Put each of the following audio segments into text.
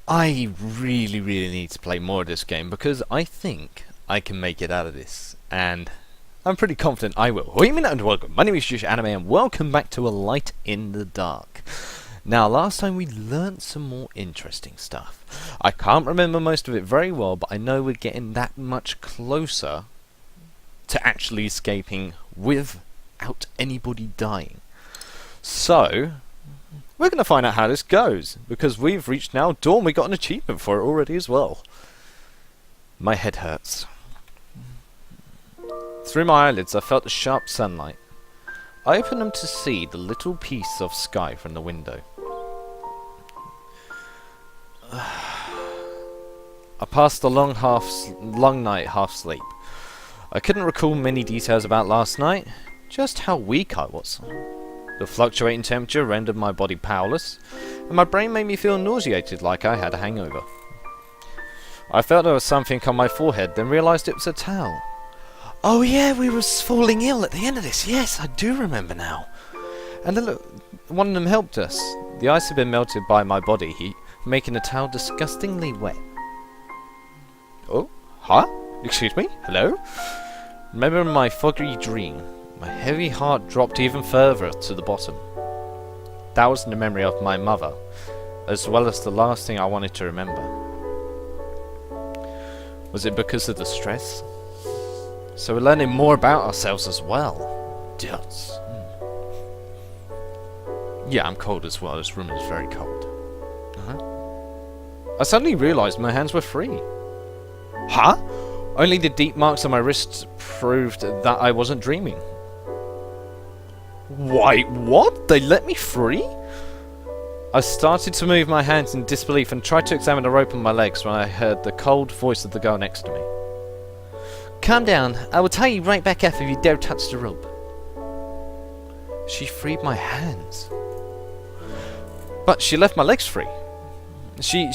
I really need to play more of this game because I think I can make it out of this, and I'm pretty confident I will. And welcome. My name is Yuusha Anime, and welcome back to A Light in the Dark. Now, last time we learnt some more interesting stuff. I can't remember most of it very well, but I know we're getting that much closer to actually escaping without anybody dying. So, we're going to find out how this goes, because we've reached now dawn. We got an achievement for it already as well. My head hurts. Through my eyelids I felt the sharp sunlight. I opened them to see the little piece of sky from the window. I passed the long night half asleep. I couldn't recall many details about last night, just how weak I was. The fluctuating temperature rendered my body powerless, and my brain made me feel nauseated like I had a hangover. I felt there was something on my forehead, then realised it was a towel. Oh yeah, we were falling ill at the end of this. Yes, I do remember now. And look, one of them helped us. The ice had been melted by my body heat, making the towel disgustingly wet. Oh, huh? Excuse me? Hello? Remembering my foggy dream, my heavy heart dropped even further to the bottom. That was the memory of my mother, as well as the last thing I wanted to remember. Was it because of the stress? So we're learning more about ourselves as well. Yes. Yeah, I'm cold as well. This room is very cold. I suddenly realised my hands were free. Huh? Only the deep marks on my wrists proved that I wasn't dreaming. Wait, what? They let me free? I started to move my hands in disbelief and tried to examine the rope on my legs when I heard the cold voice of the girl next to me. Calm down. I will tie you right back up if you dare touch the rope. She freed my hands. But she left my legs free. She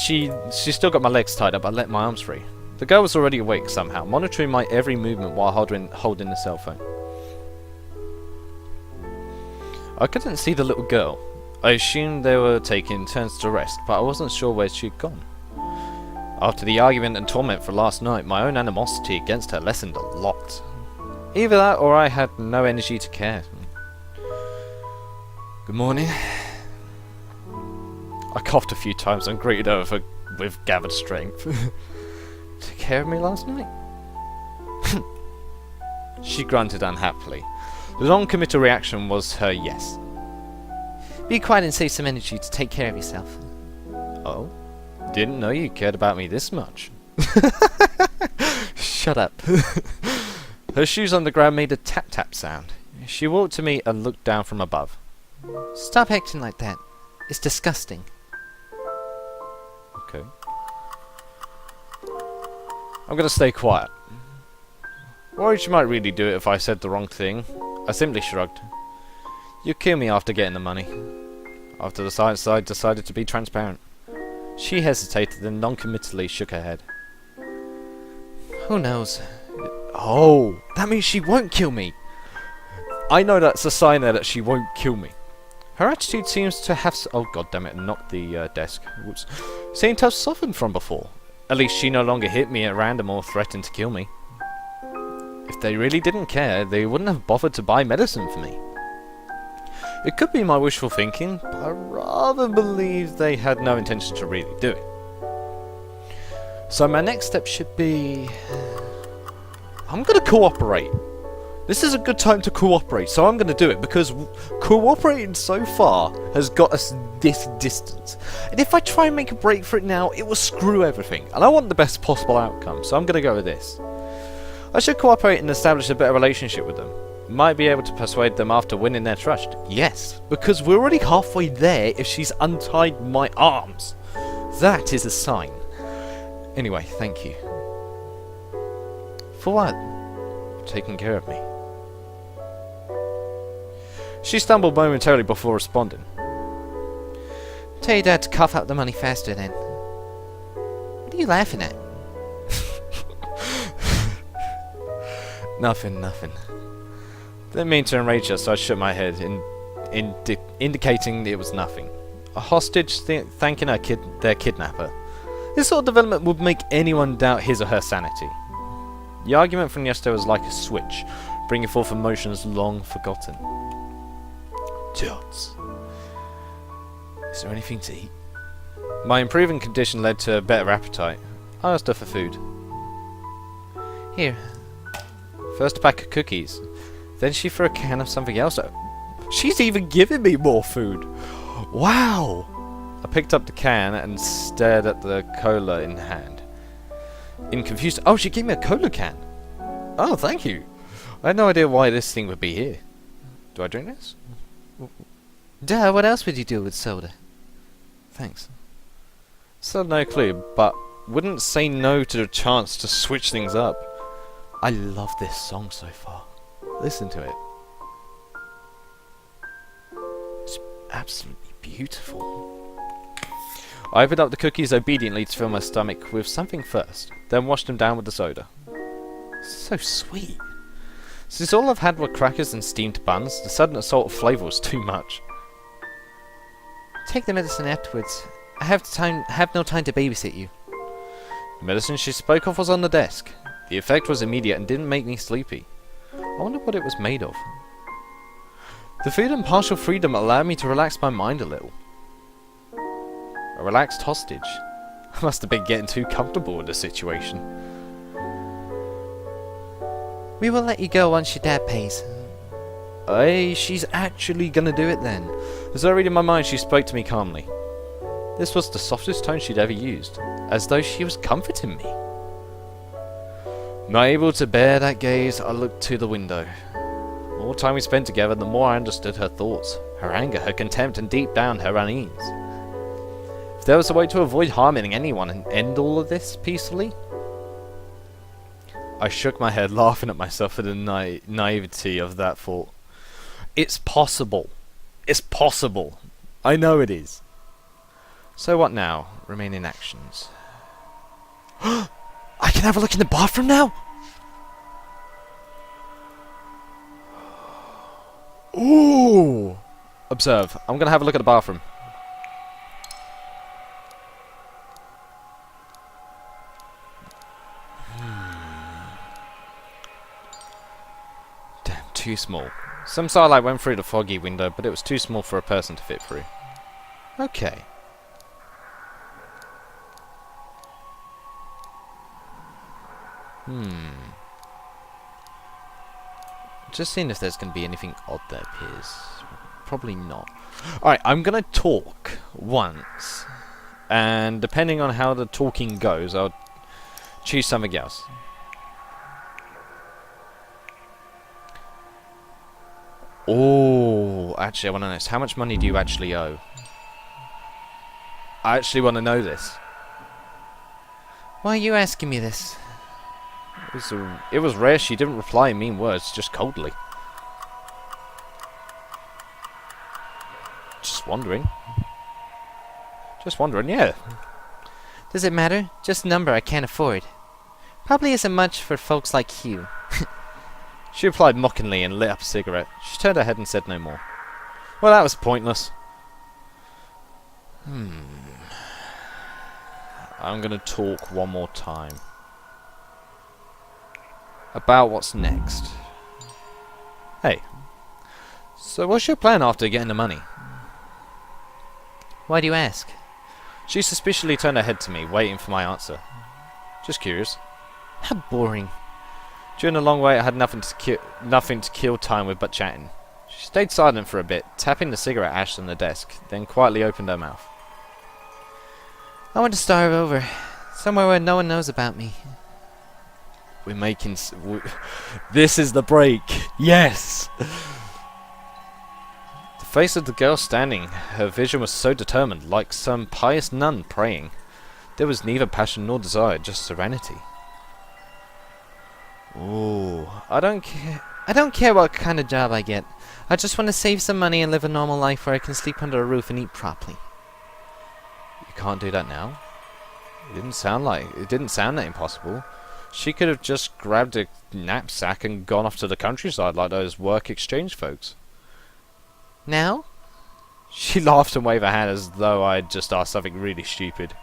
still got my legs tied up, but let my arms free. The girl was already awake somehow, monitoring my every movement while holding the cell phone. I couldn't see the little girl. I assumed they were taking turns to rest, but I wasn't sure where she'd gone. After the argument and torment for last night, my own animosity against her lessened a lot. Either that or I had no energy to care. Good morning. I coughed a few times and greeted her with gathered strength. Took care of me last night? She grunted unhappily. The non-committal reaction was her yes. Be quiet and save some energy to take care of yourself. Oh? Didn't know you cared about me this much. Shut up. Her shoes on the ground made a tap-tap sound. She walked to me and looked down from above. Stop acting like that. It's disgusting. Okay. I'm gonna stay quiet. Worried she might really do it if I said the wrong thing. I simply shrugged. You kill me after getting the money. After the science side decided to be transparent. She hesitated and non-committally shook her head. Who knows? Oh, that means she won't kill me. I know that's a sign there that she won't kill me. Her attitude seems to have... Oh god damn it, knocked the desk. Whoops. Seemed to have softened from before. At least she no longer hit me at random or threatened to kill me. If they really didn't care, they wouldn't have bothered to buy medicine for me. It could be my wishful thinking, but I rather believe they had no intention to really do it. So my next step should be... I'm going to cooperate. This is a good time to cooperate, so I'm going to do it, because cooperating so far has got us this distance. And if I try and make a break for it now, it will screw everything. And I want the best possible outcome, so I'm going to go with this. I should cooperate and establish a better relationship with them. Might be able to persuade them after winning their trust. Yes, because we're already halfway there if she's untied my arms. That is a sign. Anyway, thank you. For what? Taking care of me. She stumbled momentarily before responding. Tell your dad to cough up the money faster then. What are you laughing at? Nothing. Didn't mean to enrage her, so I shook my head, indicating it was nothing. A hostage thanking their kidnapper. This sort of development would make anyone doubt his or her sanity. The argument from yesterday was like a switch, bringing forth emotions long forgotten. Jots. Is there anything to eat? My improving condition led to a better appetite. I asked her for food. Here. First a pack of cookies. Then she threw a can of something else. She's even giving me more food. Wow! I picked up the can and stared at the cola in hand. In confused... Oh, she gave me a cola can. Oh, thank you. I had no idea why this thing would be here. Do I drink this? Duh, what else would you do with soda? Thanks. Still no clue, but wouldn't say no to the chance to switch things up. I love this song so far. Listen to it. It's absolutely beautiful. I opened up the cookies obediently to fill my stomach with something first, then washed them down with the soda. So sweet. Since all I've had were crackers and steamed buns, the sudden assault of flavour was too much. Take the medicine afterwards. I have no time to babysit you. The medicine she spoke of was on the desk. The effect was immediate and didn't make me sleepy. I wonder what it was made of. The food and partial freedom allowed me to relax my mind a little. A relaxed hostage. I must have been getting too comfortable with the situation. We will let you go once your dad pays. Hey, she's actually gonna do it then. As I read in my mind, she spoke to me calmly. This was the softest tone she'd ever used, as though she was comforting me. Not able to bear that gaze, I looked to the window. The more time we spent together, the more I understood her thoughts, her anger, her contempt, and deep down her unease. If there was a way to avoid harming anyone and end all of this peacefully... I shook my head, laughing at myself for the naivety of that thought. It's possible. It's possible. I know it is. So what now? Remaining actions. I can have a look in the bathroom now? Ooh! Observe. I'm gonna have a look at the bathroom. Damn, too small. Some starlight went through the foggy window, but it was too small for a person to fit through. Okay. Just seeing if there's going to be anything odd that appears. Probably not. Alright, I'm going to talk once. And depending on how the talking goes, I'll choose something else. Oh, actually I want to know this. How much money do you actually owe? I actually want to know this. Why are you asking me this? It was rare she didn't reply in mean words, just coldly. Just wondering. Just wondering, yeah. Does it matter? Just a number I can't afford. Probably isn't much for folks like you. She replied mockingly and lit up a cigarette. She turned her head and said no more. Well, that was pointless. I'm gonna talk one more time. About what's next. Hey. So what's your plan after getting the money? Why do you ask? She suspiciously turned her head to me, waiting for my answer. Just curious. How boring. During the long wait, I had nothing to kill time with but chatting. She stayed silent for a bit, tapping the cigarette ash on the desk, then quietly opened her mouth. I want to start over. Somewhere where no one knows about me. We're making... This is the break! Yes! The face of the girl standing, her vision was so determined, like some pious nun praying. There was neither passion nor desire, just serenity. Ooh, I don't care what kind of job I get. I just want to save some money and live a normal life where I can sleep under a roof and eat properly. You can't do that now? It didn't sound that impossible. She could have just grabbed a knapsack and gone off to the countryside like those work exchange folks. Now? She laughed and waved her hand as though I had just asked something really stupid.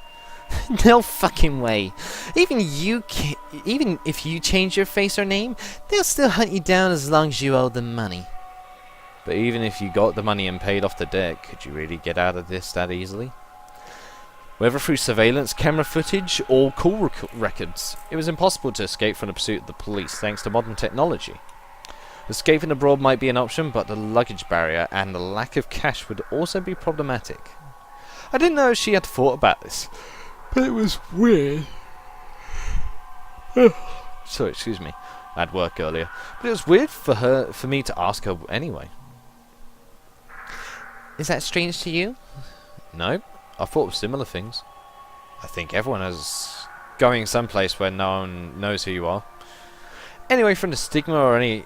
No fucking way. Even if you change your face or name, they'll still hunt you down as long as you owe them money. But even if you got the money and paid off the debt, could you really get out of this that easily? Whether through surveillance, camera footage, or call records, it was impossible to escape from the pursuit of the police thanks to modern technology. Escaping abroad might be an option, but the luggage barrier and the lack of cash would also be problematic. I didn't know if she had thought about this, but it was weird. Sorry, excuse me. I had work earlier, but it was weird for me to ask her anyway. Is that strange to you? No, I thought of similar things. I think everyone is going someplace where no one knows who you are. Away from the stigma or any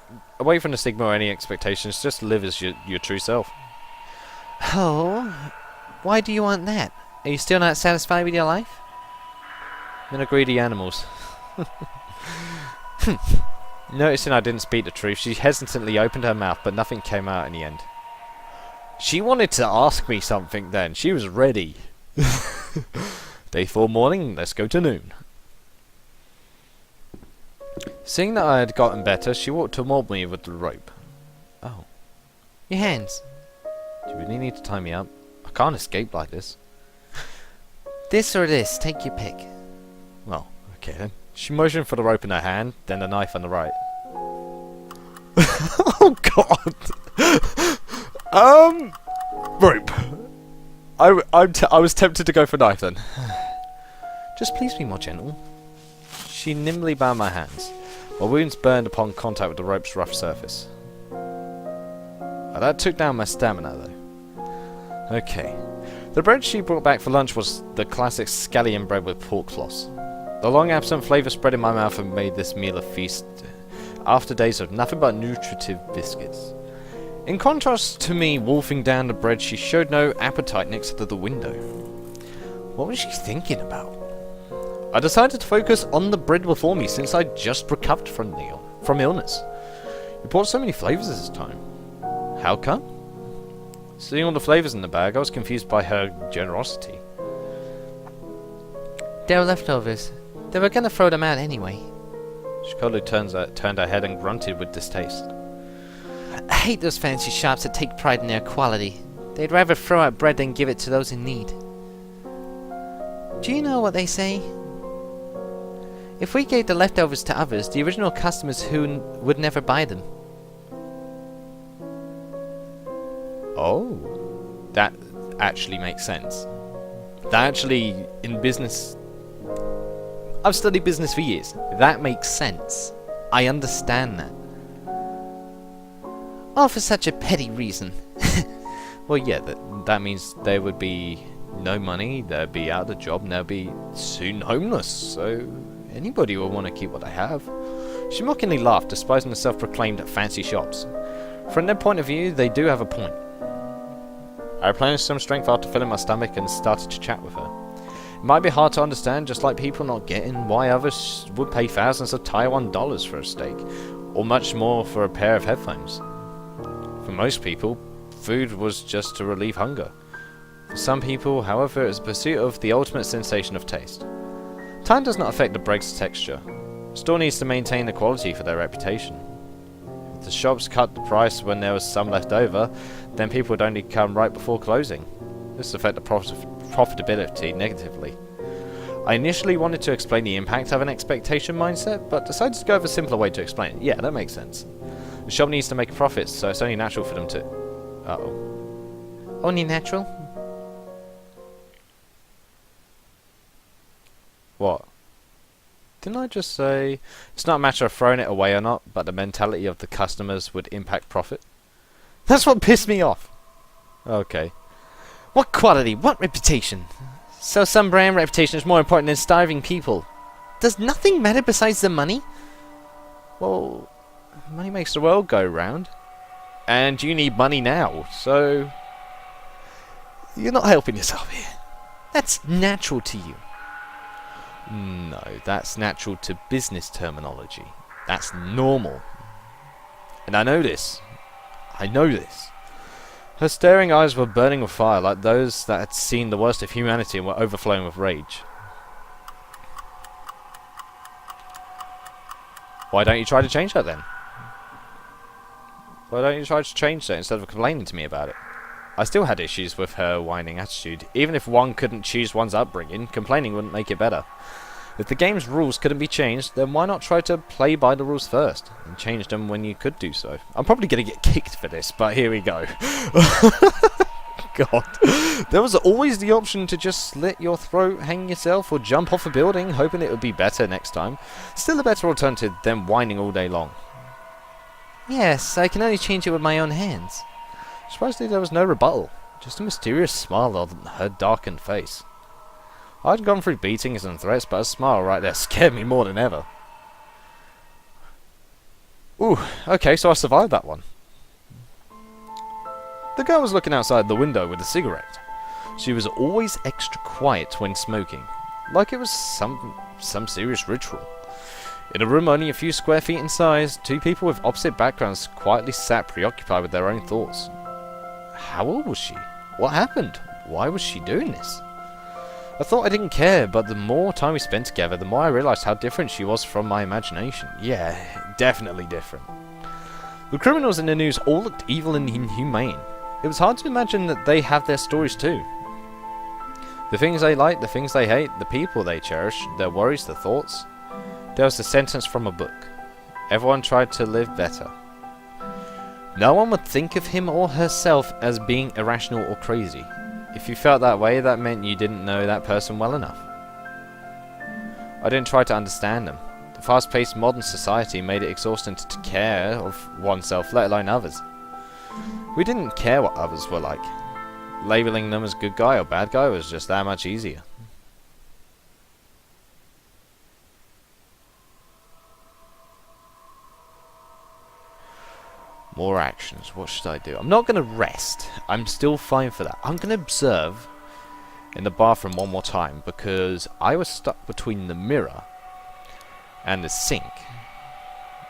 expectations, just live as your true self. Oh, why do you want that? Are you still not satisfied with your life? Men are greedy animals. Noticing I didn't speak the truth, she hesitantly opened her mouth, but nothing came out in the end. She wanted to ask me something then. She was ready. Day 4 morning, let's go to noon. Seeing that I had gotten better, she walked toward me with the rope. Oh. Your hands. Do you really need to tie me up? I can't escape like this. This or this, take your pick. Well, okay then. She motioned for the rope in her hand, then the knife on the right. Oh god! Rope. I was tempted to go for knife then. Just please be more gentle. She nimbly bound my hands. My wounds burned upon contact with the rope's rough surface. That took down my stamina though. Okay. The bread she brought back for lunch was the classic scallion bread with pork floss. The long absent flavour spread in my mouth and made this meal a feast after days of nothing but nutritive biscuits. In contrast to me wolfing down the bread, she showed no appetite next to the window. What was she thinking about? I decided to focus on the bread before me since I'd just recovered from illness. You brought so many flavours this time. How come? Seeing all the flavours in the bag, I was confused by her generosity. They were leftovers. They were gonna throw them out anyway. Shikolu turned her head and grunted with distaste. I hate those fancy shops that take pride in their quality. They'd rather throw out bread than give it to those in need. Do you know what they say? If we gave the leftovers to others, the original customers would never buy them. Oh, that actually makes sense. That actually, in business... I've studied business for years. That makes sense. I understand that. All for such a petty reason. Well, yeah, that means there would be no money, they'd be out of the job, and they'll be soon homeless, so anybody will want to keep what they have. She mockingly laughed, despising the self-proclaimed fancy shops. From their point of view, they do have a point. I replenished some strength after filling my stomach and started to chat with her. It might be hard to understand, just like people not getting why others would pay thousands of Taiwan dollars for a steak, or much more for a pair of headphones. For most people, food was just to relieve hunger. For some people, however, it is the pursuit of the ultimate sensation of taste. Time does not affect the bread's texture. The store needs to maintain the quality for their reputation. If the shops cut the price when there was some left over, then people would only come right before closing. This affected the profitability negatively. I initially wanted to explain the impact of an expectation mindset, but decided to go with a simpler way to explain it. Yeah, that makes sense. The shop needs to make profits, so it's only natural for them to... Uh-oh. Only natural? What? Didn't I just say... It's not a matter of throwing it away or not, but the mentality of the customers would impact profit? That's what pissed me off! Okay. What quality? What reputation? So some brand reputation is more important than starving people. Does nothing matter besides the money? Well, money makes the world go round. And you need money now, so... You're not helping yourself here. That's natural to you. No, that's natural to business terminology. That's normal. And I know this. I know this. Her staring eyes were burning with fire, like those that had seen the worst of humanity and were overflowing with rage. Why don't you try to change that then? Why don't you try to change that instead of complaining to me about it? I still had issues with her whining attitude. Even if one couldn't choose one's upbringing, complaining wouldn't make it better. If the game's rules couldn't be changed, then why not try to play by the rules first, and change them when you could do so? I'm probably going to get kicked for this, but here we go. God. There was always the option to just slit your throat, hang yourself, or jump off a building, hoping it would be better next time. Still a better alternative than whining all day long. Yes, I can only change it with my own hands. Surprisingly, there was no rebuttal, just a mysterious smile on her darkened face. I'd gone through beatings and threats, but a smile right there scared me more than ever. Ooh, okay, so I survived that one. The girl was looking outside the window with a cigarette. She was always extra quiet when smoking, like it was some serious ritual. In a room only a few square feet in size, two people with opposite backgrounds quietly sat preoccupied with their own thoughts. How old was she? What happened? Why was she doing this? I thought I didn't care, but the more time we spent together, the more I realised how different she was from my imagination. Yeah, definitely different. The criminals in the news all looked evil and inhumane. It was hard to imagine that they have their stories too. The things they like, the things they hate, the people they cherish, their worries, their thoughts. There was a sentence from a book. Everyone tried to live better. No one would think of him or herself as being irrational or crazy. If you felt that way, that meant you didn't know that person well enough. I didn't try to understand them. The fast-paced modern society made it exhausting to care of oneself, let alone others. We didn't care what others were like. Labeling them as good guy or bad guy was just that much easier. More actions. What should I do? I'm not going to rest. I'm still fine for that. I'm going to observe in the bathroom one more time because I was stuck between the mirror and the sink.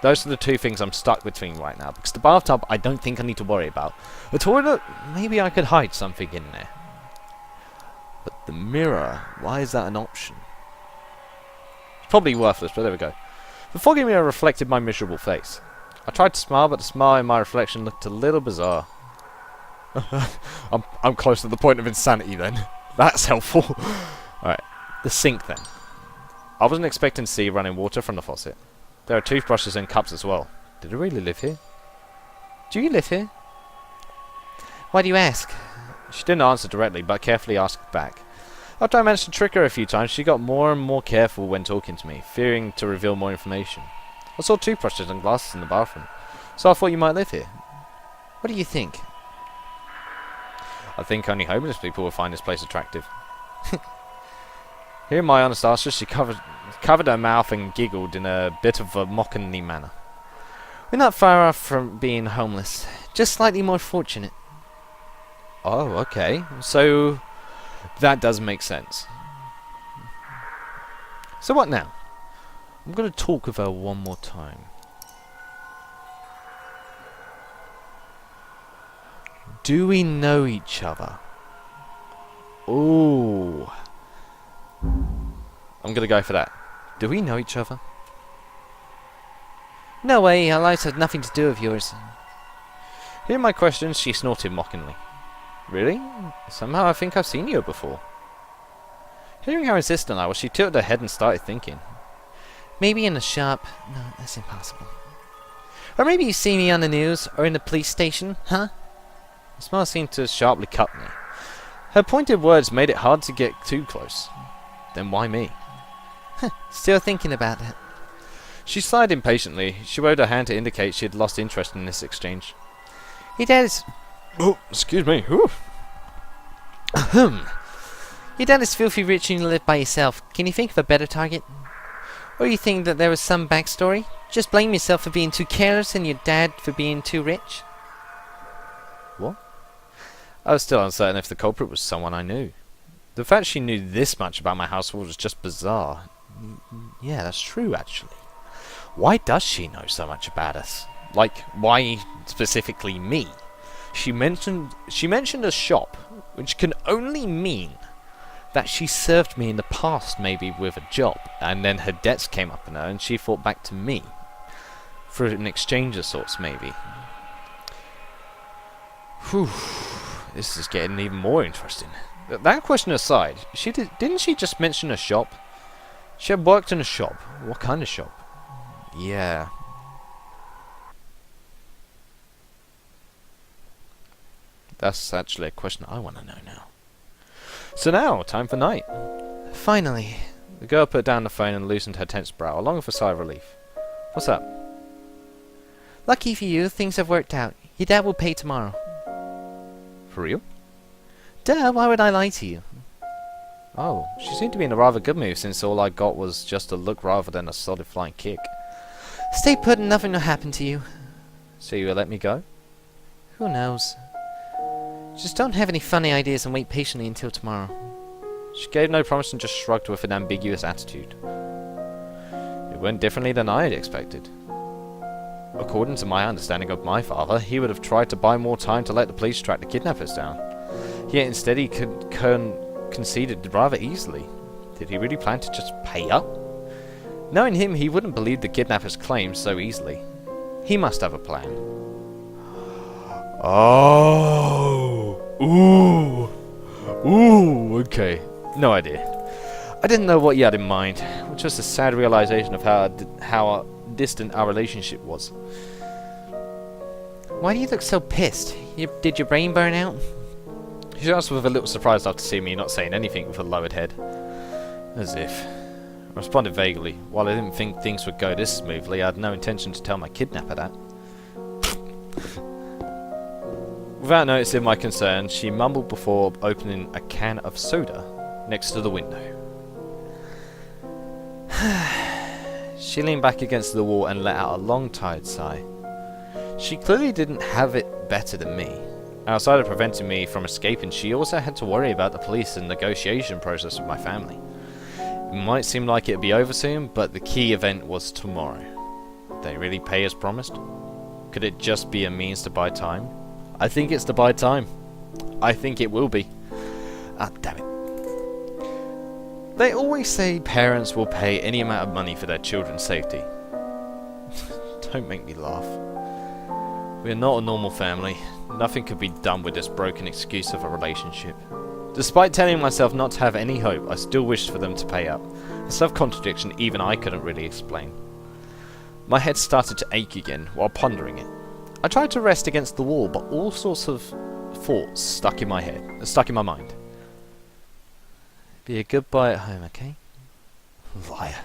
Those are the two things I'm stuck between right now, because the bathtub I don't think I need to worry about. The toilet, maybe I could hide something in there. But the mirror, why is that an option? It's probably worthless, but there we go. The foggy mirror reflected my miserable face. I tried to smile, but the smile in my reflection looked a little bizarre. I'm close to the point of insanity then. That's helpful. Alright, the sink then. I wasn't expecting to see running water from the faucet. There are toothbrushes and cups as well. Did I really live here? Do you live here? Why do you ask? She didn't answer directly, but carefully asked back. After I managed to trick her a few times, she got more and more careful when talking to me, fearing to reveal more information. I saw toothbrushes and glasses in the bathroom, so I thought you might live here. What do you think? I think only homeless people will find this place attractive. Hearing my honest answer, she covered her mouth and giggled in a bit of a mocking manner. We're not far off from being homeless, just slightly more fortunate. Oh, okay. So that does make sense. So what now? I'm going to talk with her one more time. Do we know each other? Ooh. I'm going to go for that. Do we know each other? No way, our lives have nothing to do with yours. Hearing my questions, she snorted mockingly. Really? Somehow I think I've seen you before. Hearing how insistent I was, she tilted her head and started thinking. Maybe in the shop. No, that's impossible. Or maybe you see me on the news, or in the police station, huh? The smile seemed to sharply cut me. Her pointed words made it hard to get too close. Then why me? Still thinking about it. She sighed impatiently. She waved her hand to indicate she had lost interest in this exchange. Your dad is... Oh, excuse me. Ahem. Your dad is filthy rich and you live by yourself. Can you think of a better target? Or you think that there was some backstory? Just blame yourself for being too careless and your dad for being too rich? What? I was still uncertain if the culprit was someone I knew. The fact she knew this much about my household was just bizarre. Yeah, that's true, actually. Why does she know so much about us? Like, why specifically me? She mentioned a shop, which can only mean that she served me in the past, maybe with a job, and then her debts came up on her, and she fought back to me for an exchange of sorts, maybe. Whew, this is getting even more interesting. That question aside, didn't she just mention a shop? She had worked in a shop. What kind of shop? Yeah. That's actually a question I want to know now. So now, time for night. Finally. The girl put down the phone and loosened her tense brow, along with a sigh of relief. What's up? Lucky for you, things have worked out. Your dad will pay tomorrow. For real? Duh, why would I lie to you? Oh, she seemed to be in a rather good mood since all I got was just a look rather than a solid flying kick. Stay put and nothing will happen to you. So you will let me go? Who knows? Just don't have any funny ideas and wait patiently until tomorrow. She gave no promise and just shrugged with an ambiguous attitude. It went differently than I had expected. According to my understanding of my father, he would have tried to buy more time to let the police track the kidnappers down. Yet instead he conceded rather easily. Did he really plan to just pay up? Knowing him, he wouldn't believe the kidnappers' claims so easily. He must have a plan. Oh, okay. No idea. I didn't know what he had in mind, which was a sad realization of how distant our relationship was. Why do you look so pissed? Did your brain burn out? She asked with a little surprise after seeing me not saying anything with a lowered head. As if. I responded vaguely. While I didn't think things would go this smoothly, I had no intention to tell my kidnapper that. Without noticing my concern, she mumbled before opening a can of soda next to the window. She leaned back against the wall and let out a long, tired sigh. She clearly didn't have it better than me. Outside of preventing me from escaping, she also had to worry about the police and negotiation process with my family. It might seem like it'd be over soon, but the key event was tomorrow. Would they really pay as promised? Could it just be a means to buy time? I think it's to buy time. I think it will be. Ah, damn it. They always say parents will pay any amount of money for their children's safety. Don't make me laugh. We are not a normal family. Nothing could be done with this broken excuse of a relationship. Despite telling myself not to have any hope, I still wished for them to pay up. A self-contradiction even I couldn't really explain. My head started to ache again while pondering it. I tried to rest against the wall, but all sorts of thoughts stuck in my mind. Be a good boy at home, okay? Liar.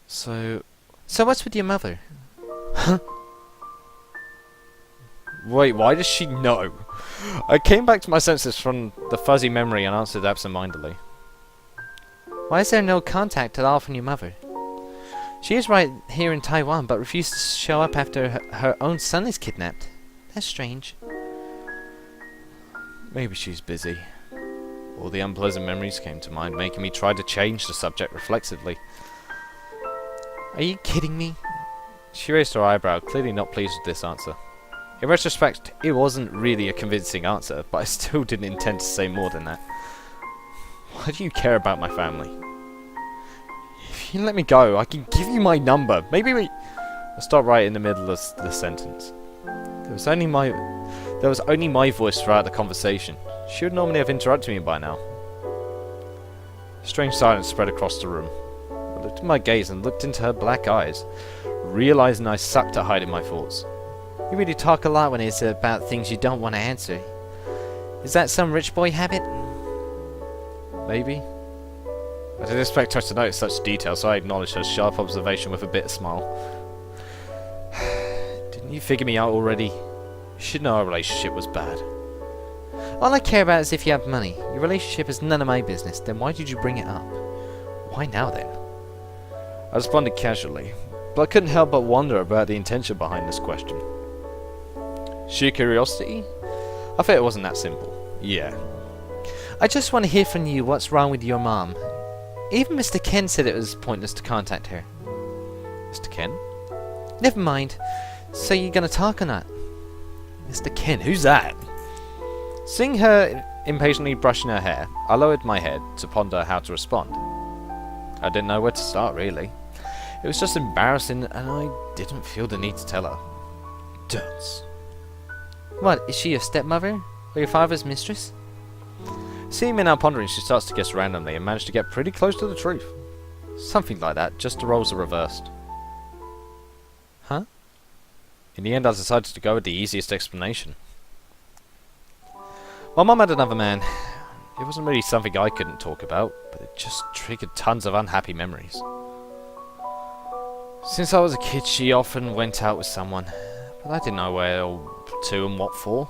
So what's with your mother? Huh? Wait, why does she know? I came back to my senses from the fuzzy memory and answered absent-mindedly. Why is there no contact at all from your mother? She is right here in Taiwan, but refused to show up after her own son is kidnapped. That's strange. Maybe she's busy. All the unpleasant memories came to mind, making me try to change the subject reflexively. Are you kidding me? She raised her eyebrow, clearly not pleased with this answer. In retrospect, it wasn't really a convincing answer, but I still didn't intend to say more than that. Why do you care about my family? If you let me go, I can give you my number. Maybe we... I stopped right in the middle of the sentence. There was only my voice throughout the conversation. She would normally have interrupted me by now. A strange silence spread across the room. I lifted my gaze and looked into her black eyes, realizing I sucked at hiding my thoughts. You really talk a lot when it's about things you don't want to answer. Is that some rich boy habit? Maybe. I didn't expect her to notice such detail, so I acknowledged her sharp observation with a bitter smile. Didn't you figure me out already? You should know our relationship was bad. All I care about is if you have money. Your relationship is none of my business. Then why did you bring it up? Why now then? I responded casually, but I couldn't help but wonder about the intention behind this question. Sheer curiosity? I thought it wasn't that simple. Yeah. I just want to hear from you what's wrong with your mom. Even Mr. Ken said it was pointless to contact her. Mr. Ken? Never mind. So you gonna talk or not? Mr. Ken, who's that? Seeing her impatiently brushing her hair, I lowered my head to ponder how to respond. I didn't know where to start, really. It was just embarrassing, and I didn't feel the need to tell her. Dunce. What, is she your stepmother? Or your father's mistress? Seeing me now pondering, she starts to guess randomly and managed to get pretty close to the truth. Something like that, just the roles are reversed. Huh? In the end, I decided to go with the easiest explanation. My mum had another man. It wasn't really something I couldn't talk about, but it just triggered tons of unhappy memories. Since I was a kid, she often went out with someone, but I didn't know where to and what for.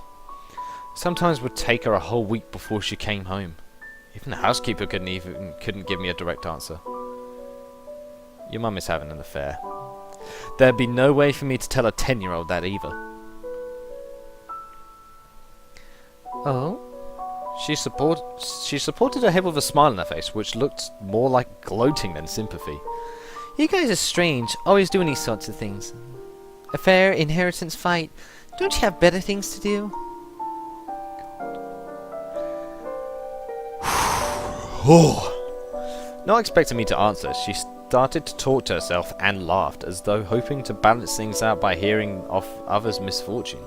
Sometimes would take her a whole week before she came home. Even the housekeeper couldn't give me a direct answer. Your mum is having an affair. There'd be no way for me to tell a 10-year-old that either. Oh? She supported her head with a smile on her face, which looked more like gloating than sympathy. You guys are strange, always doing these sorts of things. Affair, inheritance fight. Don't you have better things to do? Not expecting me to answer, she started to talk to herself and laughed, as though hoping to balance things out by hearing of others' misfortune.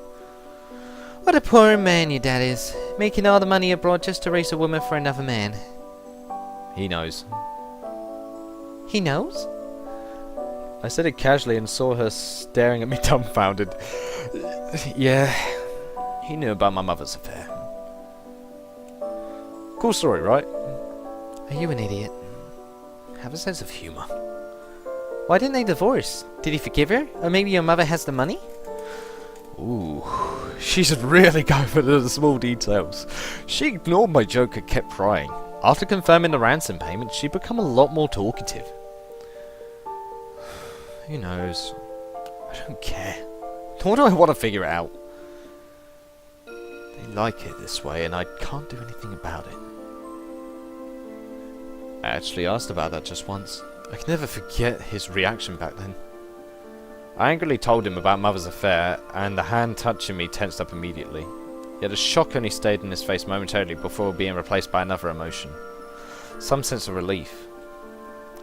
What a poor man your dad is, making all the money abroad just to raise a woman for another man. He knows. He knows? I said it casually and saw her staring at me dumbfounded. Yeah, he knew about my mother's affair. Cool story, right? Are you an idiot? Have a sense of humour. Why didn't they divorce? Did he forgive her? Or maybe your mother has the money? Ooh, she should really go for the small details. She ignored my joke and kept prying. After confirming the ransom payment, she'd become a lot more talkative. Who knows? I don't care. Nor do I want to figure it out. They like it this way, and I can't do anything about it. I actually asked about that just once. I can never forget his reaction back then. I angrily told him about Mother's affair, and the hand touching me tensed up immediately. Yet the shock only stayed in his face momentarily before being replaced by another emotion. Some sense of relief.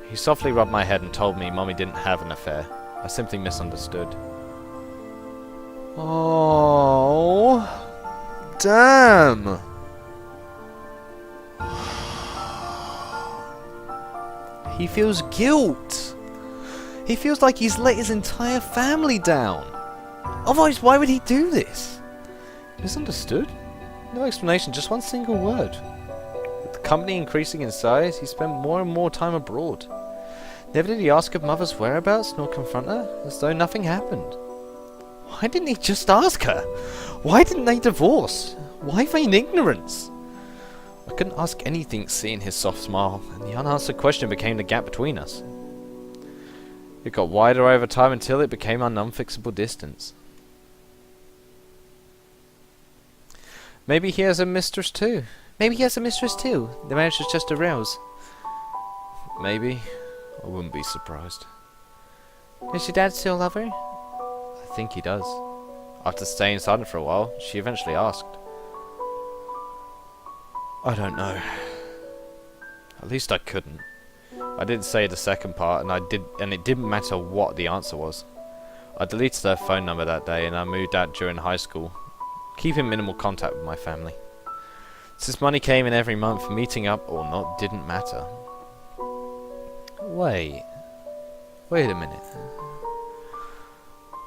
He softly rubbed my head and told me Mommy didn't have an affair. I simply misunderstood. Oh, damn! He feels guilt. He feels like he's let his entire family down. Otherwise, why would he do this? Misunderstood? No explanation, just one single word. With the company increasing in size, he spent more and more time abroad. Never did he ask of Mother's whereabouts, nor confront her, as though nothing happened. Why didn't he just ask her? Why didn't they divorce? Why feign ignorance? I couldn't ask anything seeing his soft smile, and the unanswered question became the gap between us. It got wider over time until it became an unfixable distance. Maybe he has a mistress too. Maybe he has a mistress too. The marriage was just a ruse. Maybe. I wouldn't be surprised. Does your dad still love her? I think he does. After staying silent for a while, she eventually asked. I don't know. At least I couldn't. I didn't say the second part, and it didn't matter what the answer was. I deleted her phone number that day, and I moved out during high school, keeping minimal contact with my family. Since money came in every month, meeting up or not didn't matter. Wait a minute.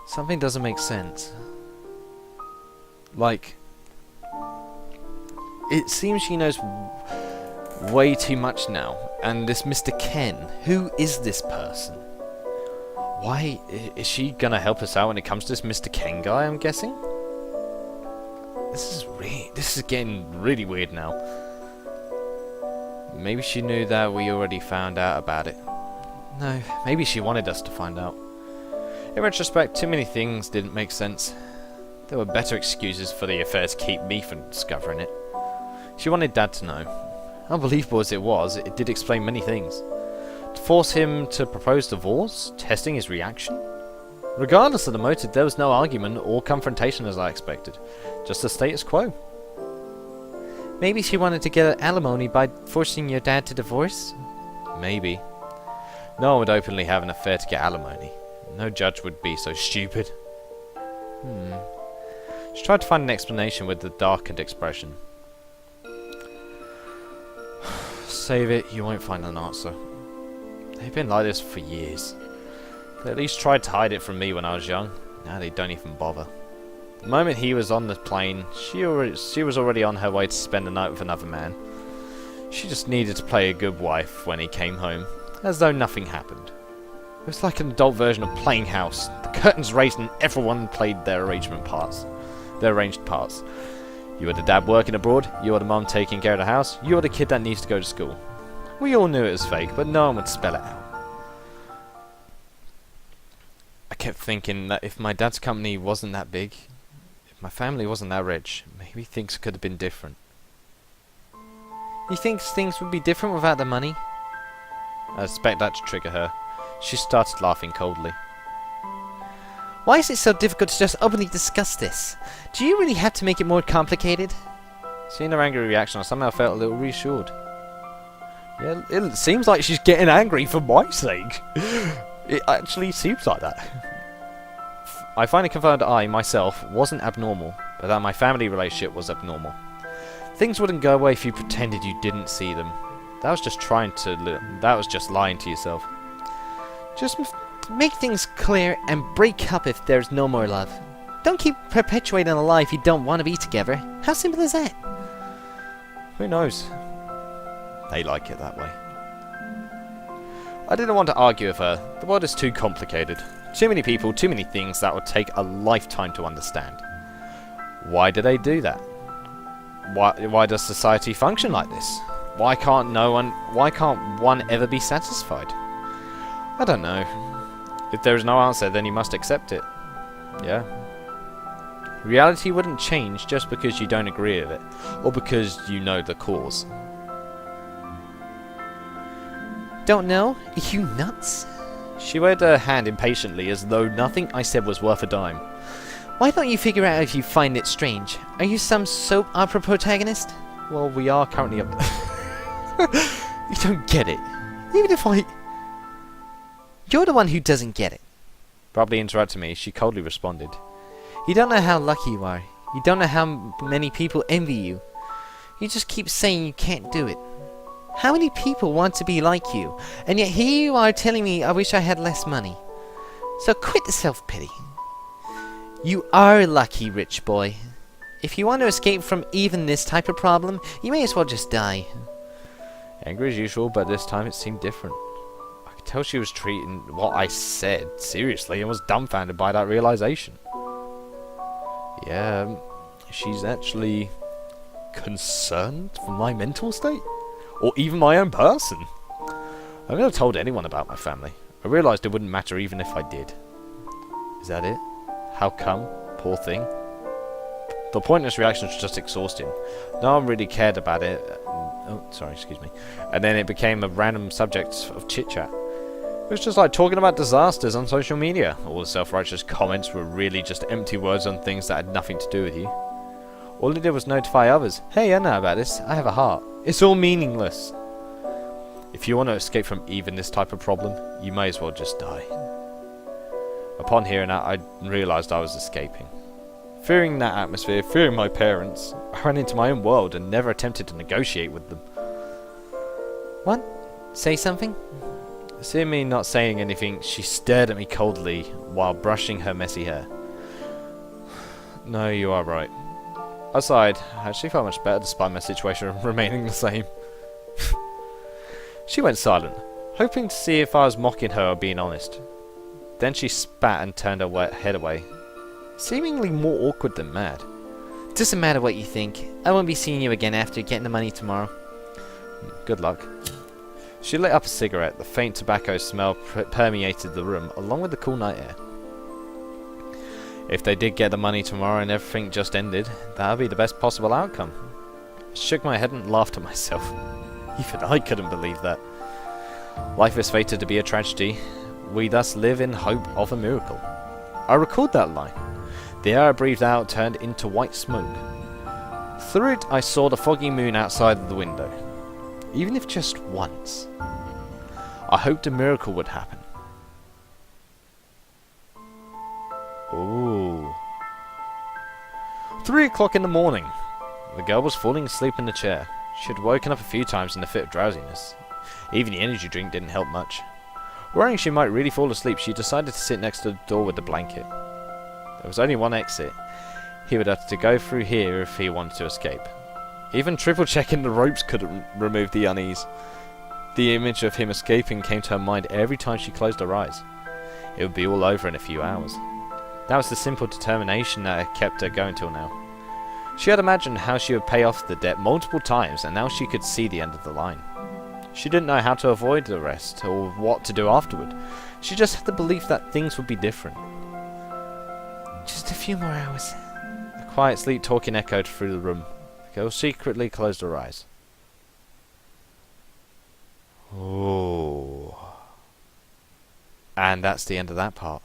Something doesn't make sense. Like, it seems she knows way too much now. And this Mr. Ken, who is this person? Why is she gonna help us out when it comes to this Mr. Ken guy, I'm guessing? This is getting really weird now. Maybe she knew that we already found out about it. No, maybe she wanted us to find out. In retrospect, too many things didn't make sense. There were better excuses for the affair to keep me from discovering it. She wanted Dad to know. Unbelievable as it was, it did explain many things. To force him to propose divorce, testing his reaction? Regardless of the motive, there was no argument or confrontation as I expected. Just the status quo. Maybe she wanted to get alimony by forcing your dad to divorce? Maybe. No one would openly have an affair to get alimony. No judge would be so stupid. She tried to find an explanation with the darkened expression. Save it, you won't find an answer. They've been like this for years. They at least tried to hide it from me when I was young. Now they don't even bother. The moment he was on the plane, she was already on her way to spend the night with another man. She just needed to play a good wife when he came home, as though nothing happened. It was like an adult version of Playing House. The curtains raised and everyone played their arranged parts. You were the dad working abroad, you were the mum taking care of the house, you were the kid that needs to go to school. We all knew it was fake, but no one would spell it out. I kept thinking that if my dad's company wasn't that big, if my family wasn't that rich, maybe things could have been different. You think things would be different without the money? I expect that to trigger her. She started laughing coldly. Why is it so difficult to just openly discuss this? Do you really have to make it more complicated? Seeing her angry reaction, I somehow felt a little reassured. Yeah, it seems like she's getting angry for my sake. It actually seems like that. I finally confirmed that I, myself, wasn't abnormal, but that my family relationship was abnormal. Things wouldn't go away if you pretended you didn't see them. That was just lying to yourself. Just make things clear and break up if there's no more love. Don't keep perpetuating a life you don't want to be together. How simple is that? Who knows? They like it that way. I didn't want to argue with her. The world is too complicated. Too many people, too many things that would take a lifetime to understand. Why do they do that? Why does society function like this? Why can't one ever be satisfied? I don't know. If there is no answer, then you must accept it. Yeah. Reality wouldn't change just because you don't agree with it, or because you know the cause. Don't know? Are you nuts? She waved her hand impatiently as though nothing I said was worth a dime. Why don't you figure out if you find it strange? Are you some soap opera protagonist? Well, we are currently up. You don't get it. Even if I... You're the one who doesn't get it. Abruptly interrupting me, she coldly responded. You don't know how lucky you are. You don't know how many people envy you. You just keep saying you can't do it. How many people want to be like you? And yet here you are telling me I wish I had less money. So quit the self-pity. You are lucky, rich boy. If you want to escape from even this type of problem, you may as well just die. Angry as usual, but this time it seemed different. I could tell she was treating what I said seriously and was dumbfounded by that realization. Yeah, she's actually concerned for my mental state? Or even my own person? I've never told anyone about my family. I realised it wouldn't matter even if I did. Is that it? How come? Poor thing. The pointless reaction was just exhausting. No one really cared about it. Oh, sorry, excuse me. And then it became a random subject of chit-chat. It was just like talking about disasters on social media. All the self-righteous comments were really just empty words on things that had nothing to do with you. All it did was notify others. Hey, I know about this. I have a heart. It's all meaningless. If you want to escape from even this type of problem, you may as well just die. Upon hearing that, I realised I was escaping. Fearing that atmosphere, fearing my parents, I ran into my own world and never attempted to negotiate with them. What? Say something? Seeing me not saying anything, she stared at me coldly while brushing her messy hair. No, you are right. I sighed. I actually felt much better despite my situation remaining the same. She went silent, hoping to see if I was mocking her or being honest. Then she spat and turned her head away, seemingly more awkward than mad. Doesn't matter what you think. I won't be seeing you again after getting the money tomorrow. Good luck. She lit up a cigarette. The faint tobacco smell permeated the room, along with the cool night air. If they did get the money tomorrow and everything just ended, that would be the best possible outcome. I shook my head and laughed at myself. Even I couldn't believe that. Life is fated to be a tragedy. We thus live in hope of a miracle. I recalled that line. The air I breathed out turned into white smoke. Through it, I saw the foggy moon outside of the window. Even if just once. I hoped a miracle would happen. Ooh. 3 o'clock in the morning. The girl was falling asleep in the chair. She had woken up a few times in a fit of drowsiness. Even the energy drink didn't help much. Worrying she might really fall asleep, she decided to sit next to the door with the blanket. There was only one exit. He would have to go through here if he wanted to escape. Even triple checking the ropes couldn't remove the unease. The image of him escaping came to her mind every time she closed her eyes. It would be all over in a few hours. That was the simple determination that had kept her going till now. She had imagined how she would pay off the debt multiple times, and now she could see the end of the line. She didn't know how to avoid the rest, or what to do afterward. She just had the belief that things would be different. Just a few more hours. A quiet sleep talking echoed through the room. The girl secretly closed her eyes. Oh. And that's the end of that part.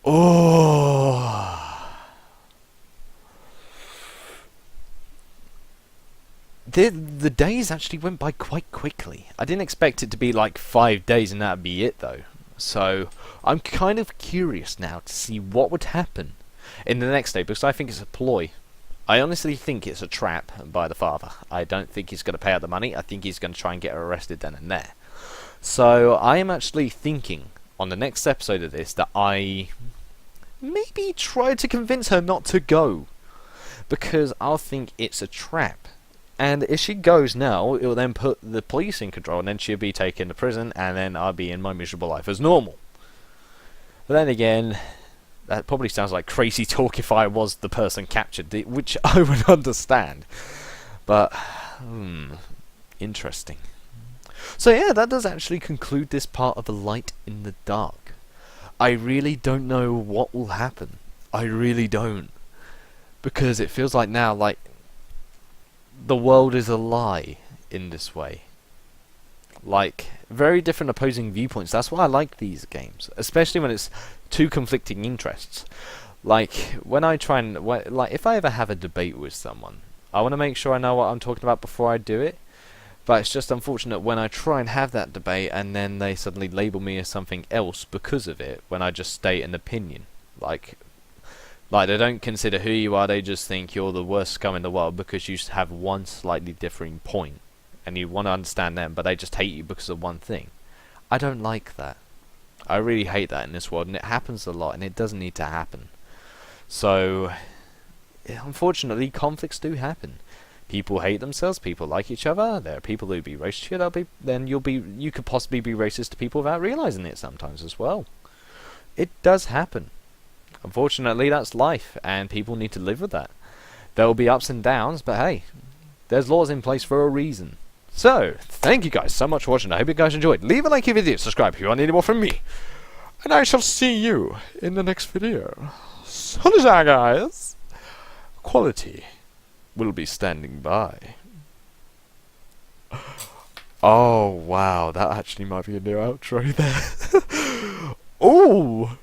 Oh. The days actually went by quite quickly. I didn't expect it to be like 5 days and that'd be it though. So I'm kind of curious now to see what would happen in the next day, because I think it's a ploy. I honestly think it's a trap by the father. I don't think he's going to pay out the money. I think he's going to try and get her arrested then and there. So I am actually thinking on the next episode of this that I maybe try to convince her not to go, because I'll think it's a trap. And if she goes now, it will then put the police in control, and then she'll be taken to prison, and then I'll be in my miserable life as normal. But then again, that probably sounds like crazy talk if I was the person captured, which I would understand. But, interesting. So yeah, that does actually conclude this part of A Light in the Dark. I really don't know what will happen. I really don't. Because it feels like now, like, the world is a lie in this way. Like, very different opposing viewpoints. That's why I like these games, especially when it's two conflicting interests. Like, when I try and, like, if I ever have a debate with someone, I want to make sure I know what I'm talking about before I do it. But it's just unfortunate when I try and have that debate and then they suddenly label me as something else because of it, when I just state an opinion. Like they don't consider who you are, they just think you're the worst scum in the world because you have one slightly differing point. And you want to understand them, but they just hate you because of one thing. I don't like that. I really hate that in this world, and it happens a lot, and it doesn't need to happen. So, unfortunately, conflicts do happen. People hate themselves, people like each other, there are people who be racist to you, you could possibly be racist to people without realising it sometimes as well. It does happen. Unfortunately, that's life, and people need to live with that. There will be ups and downs, but hey, there's laws in place for a reason. So, thank you guys so much for watching. I hope you guys enjoyed. Leave a like if you did, subscribe if you want any more from me. And I shall see you in the next video. So, guys, quality will be standing by. Oh, wow, that actually might be a new outro there. Oh!